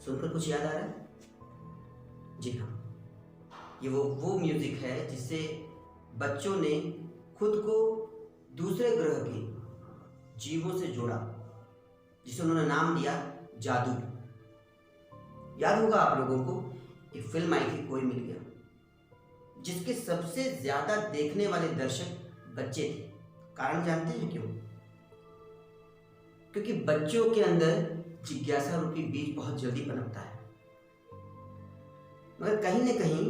सुनकर कुछ याद आ रहा है? जी हाँ, ये वो म्यूजिक है जिससे बच्चों ने खुद को दूसरे ग्रह के जीवों से जोड़ा, जिसे उन्होंने नाम दिया जादू। याद होगा आप लोगों को, एक फिल्म आई थी कोई मिल गया, जिसके सबसे ज्यादा देखने वाले दर्शक बच्चे थे। कारण जानते हैं क्यों? क्योंकि बच्चों के अंदर जिज्ञासा रूपी बीज बहुत जल्दी पनपता है। मगर कहीं ना कहीं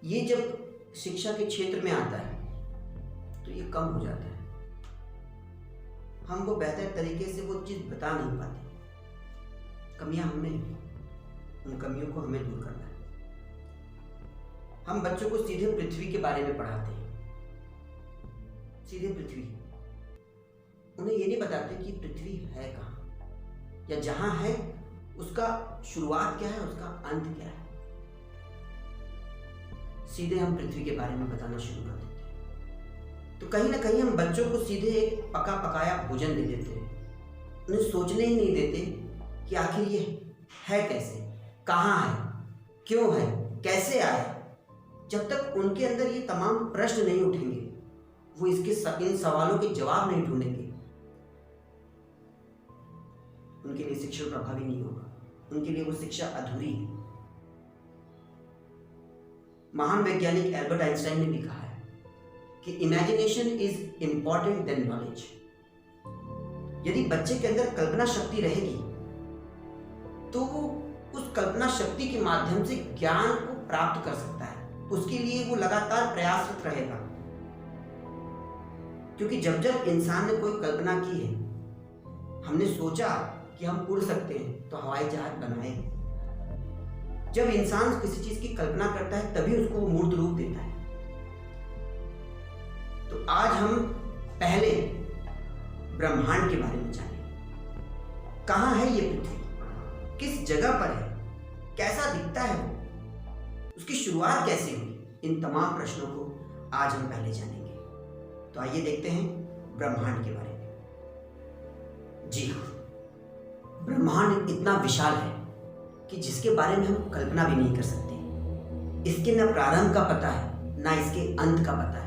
ये जब शिक्षा के क्षेत्र में आता है तो ये कम हो जाता है। हमको बेहतर तरीके से वो चीज़ बता नहीं पाते। कमियां हमें, उन कमियों को हमें दूर करना है। हम बच्चों को सीधे पृथ्वी के बारे में पढ़ाते हैं, सीधे पृथ्वी। उन्हें ये नहीं बताते कि पृथ्वी है कहाँ, या जहां है उसका शुरुआत क्या है, उसका अंत क्या है। सीधे हम पृथ्वी के बारे में बताना शुरू कर देते हैं। तो कहीं ना कहीं हम बच्चों को सीधे एक पका पकाया भोजन दे देते हैं। उन्हें सोचने ही नहीं देते कि आखिर ये है कैसे, कहाँ है, क्यों है, कैसे आया। जब तक उनके अंदर ये तमाम प्रश्न नहीं उठेंगे, वो इन सवालों के जवाब नहीं ढूंढेंगे, उनके लिए शिक्षा प्रभावी नहीं होगा। उनके लिए वो शिक्षा अधूरी है। महान वैज्ञानिक एल्बर्ट आइंस्टाइन ने भी कहा है कि imagination is important than knowledge. यदि बच्चे के अंदर कल्पना शक्ति रहेगी तो वो उस कल्पना शक्ति के माध्यम से ज्ञान को प्राप्त कर सकता है। उसके लिए वो लगातार प्रयासरत रहेगा। क्योंकि जब जब इंसान ने कोई कल्पना की है, हमने सोचा कि हम उड़ सकते हैं तो हवाई जहाज बनाए। जब इंसान किसी चीज की कल्पना करता है तभी उसको वो मूर्त रूप देता है। तो आज हम पहले ब्रह्मांड के बारे में जानें। कहां है ये पृथ्वी, किस जगह पर है, कैसा दिखता है वो, उसकी शुरुआत कैसे हुई। इन तमाम प्रश्नों को आज हम पहले जानेंगे। तो आइए देखते हैं ब्रह्मांड के बारे में। जी हाँ, ब्रह्मांड इतना विशाल है कि जिसके बारे में हम कल्पना भी नहीं कर सकते। इसके न प्रारंभ का पता है, ना इसके अंत का पता है।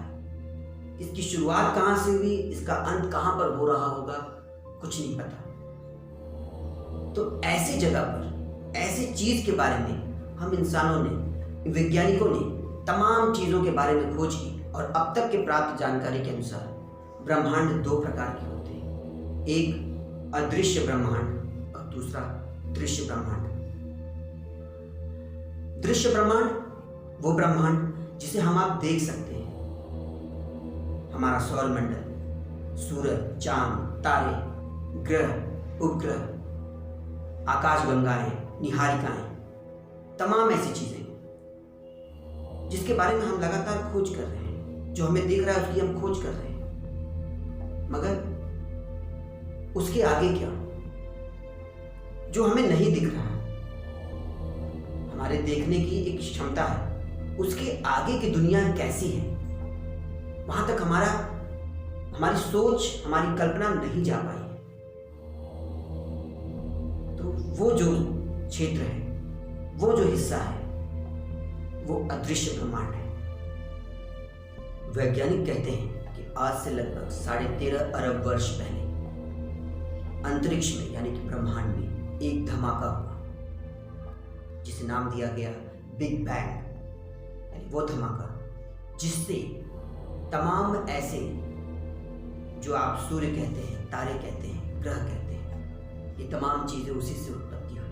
इसकी शुरुआत कहां से हुई, इसका अंत कहां पर हो रहा होगा, कुछ नहीं पता। तो ऐसी जगह पर, ऐसी चीज के बारे में हम इंसानों ने, वैज्ञानिकों ने तमाम चीजों के बारे में खोज की। और अब तक के प्राप्त जानकारी के अनुसार ब्रह्मांड दो प्रकार के होते हैं। एक अदृश्य ब्रह्मांड और दूसरा दृश्य ब्रह्मांड। दृश्य ब्रह्मांड वो ब्रह्मांड जिसे हम आप देख सकते हैं। हमारा सौरमंडल, सूरज, चांद, तारे, ग्रह, उपग्रह, आकाशगंगाएं, निहारिकाएं, तमाम ऐसी चीजें जिसके बारे में हम लगातार खोज कर रहे हैं। जो हमें दिख रहा है उसकी हम खोज कर रहे हैं, मगर उसके आगे क्या, जो हमें नहीं दिख रहा है, हमारे देखने की एक क्षमता है, उसके आगे की दुनिया कैसी है, वहां तक हमारी सोच, हमारी कल्पना नहीं जा पाई है। तो वो जो क्षेत्र है, वो जो हिस्सा है, वो अदृश्य ब्रह्मांड है। वैज्ञानिक कहते हैं कि आज से लगभग 13.5 अरब वर्ष पहले अंतरिक्ष में, यानी कि ब्रह्मांड में एक धमाका हुआ जिसे नाम दिया गया बिग बैंग। यानी वो धमाका जिससे तमाम ऐसे, जो आप सूर्य कहते हैं, तारे कहते हैं, ग्रह कहते हैं, ये तमाम चीजें उसी से उत्पत्ति हुई।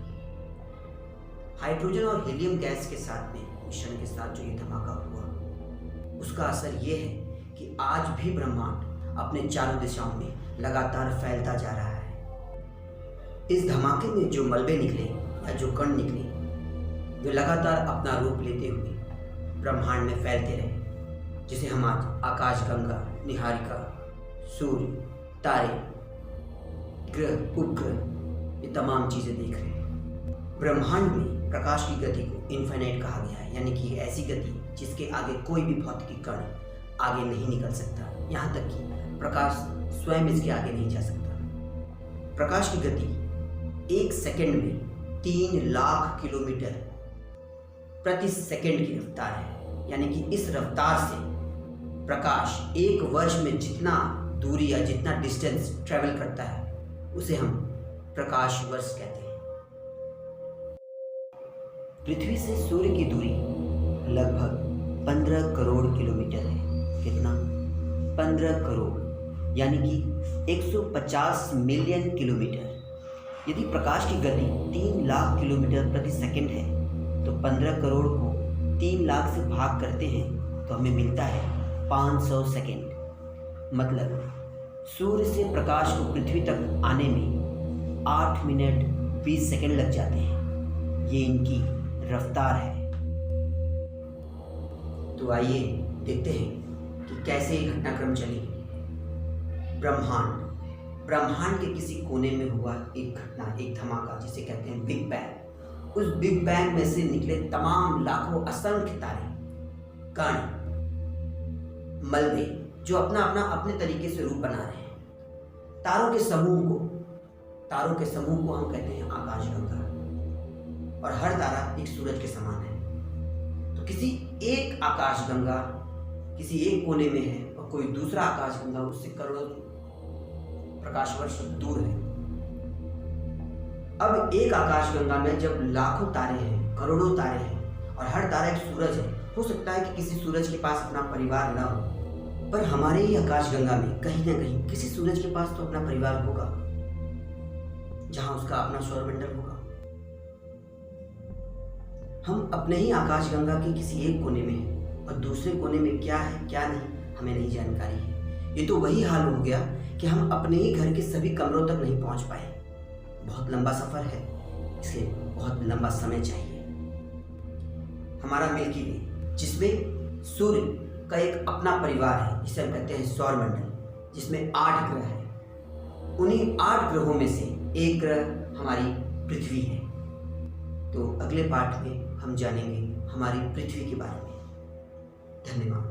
हाइड्रोजन और हीलियम गैस के साथ में, मिश्रण के साथ जो ये धमाका हुआ, उसका असर ये है कि आज भी ब्रह्मांड अपने चारों दिशाओं में लगातार फैलता जा रहा है। इस धमाके में जो मलबे निकले या जो कण निकले, वे लगातार अपना रूप लेते हुए ब्रह्मांड में फैलते रहे, जिसे हम आज आकाशगंगा, निहारिका, सूर्य, तारे, ग्रह, उपग्रह, ये तमाम चीज़ें देख रहे हैं। ब्रह्मांड में प्रकाश की गति को इन्फिनिट कहा गया है, यानी कि ऐसी गति जिसके आगे कोई भी भौतिक कण आगे नहीं निकल सकता, यहाँ तक कि प्रकाश स्वयं इसके आगे नहीं जा सकता। प्रकाश की गति 1 सेकंड में 3 लाख किलोमीटर प्रति सेकंड की रफ्तार है, यानी कि इस रफ्तार से प्रकाश 1 वर्ष में जितना दूरी या जितना डिस्टेंस ट्रेवल करता है उसे हम प्रकाश वर्ष कहते हैं। पृथ्वी से सूर्य की दूरी लगभग 15 करोड़ किलोमीटर है। कितना? 15 करोड़, यानी कि 150 मिलियन किलोमीटर। यदि प्रकाश की गति 3 लाख किलोमीटर प्रति सेकंड है तो 15 करोड़ को 3 लाख से भाग करते हैं तो हमें मिलता है 500 सेकंड। मतलब सूर्य से प्रकाश को पृथ्वी तक आने में 8 मिनट 20 सेकंड लग जाते हैं। ये इनकी रफ्तार है। तो आइए देखते हैं कि कैसे ये घटनाक्रम चली। ब्रह्मांड के किसी कोने में हुआ एक घटना, एक धमाका, जिसे कहते हैं बिग बैंग। उस बिग बैंग में से निकले तमाम लाखों असंख्य तारे, कण, मलबे, जो अपना अपना अपने तरीके से रूप बना रहे हैं। तारों के समूह को हम कहते हैं आकाशगंगा, और हर तारा एक सूरज के समान है। तो किसी एक आकाशगंगा किसी एक कोने में है और कोई दूसरा आकाशगंगा उससे करोड़ों प्रकाश वर्ष दूर है। अब एक आकाशगंगा में जब लाखों तारे हैं, करोड़ों तारे हैं, और हर तारा एक सूरज है, हो सकता है कि किसी सूरज के पास अपना परिवार ना हो, पर हमारे ही आकाशगंगा में कहीं ना कहीं किसी सूरज के पास तो अपना परिवार होगा, जहां उसका अपना सौरमंडल होगा। हम अपने ही आकाशगंगा के किसी एक कोने में हैं और दूसरे कोने में क्या है क्या नहीं हमें नहीं जानकारी है। ये तो वही हाल हो गया कि हम अपने ही घर के सभी कमरों तक नहीं पहुंच पाए। बहुत लंबा सफर है, इसलिए बहुत लंबा समय चाहिए। हमारा मिल्की वे, जिसमें सूर्य का एक अपना परिवार है, जिसे हम कहते हैं सौरमंडल, जिसमें 8 ग्रह हैं। उन्हीं 8 ग्रहों में से एक ग्रह हमारी पृथ्वी है। तो अगले पार्ट में हम जानेंगे हमारी पृथ्वी के बारे में। धन्यवाद।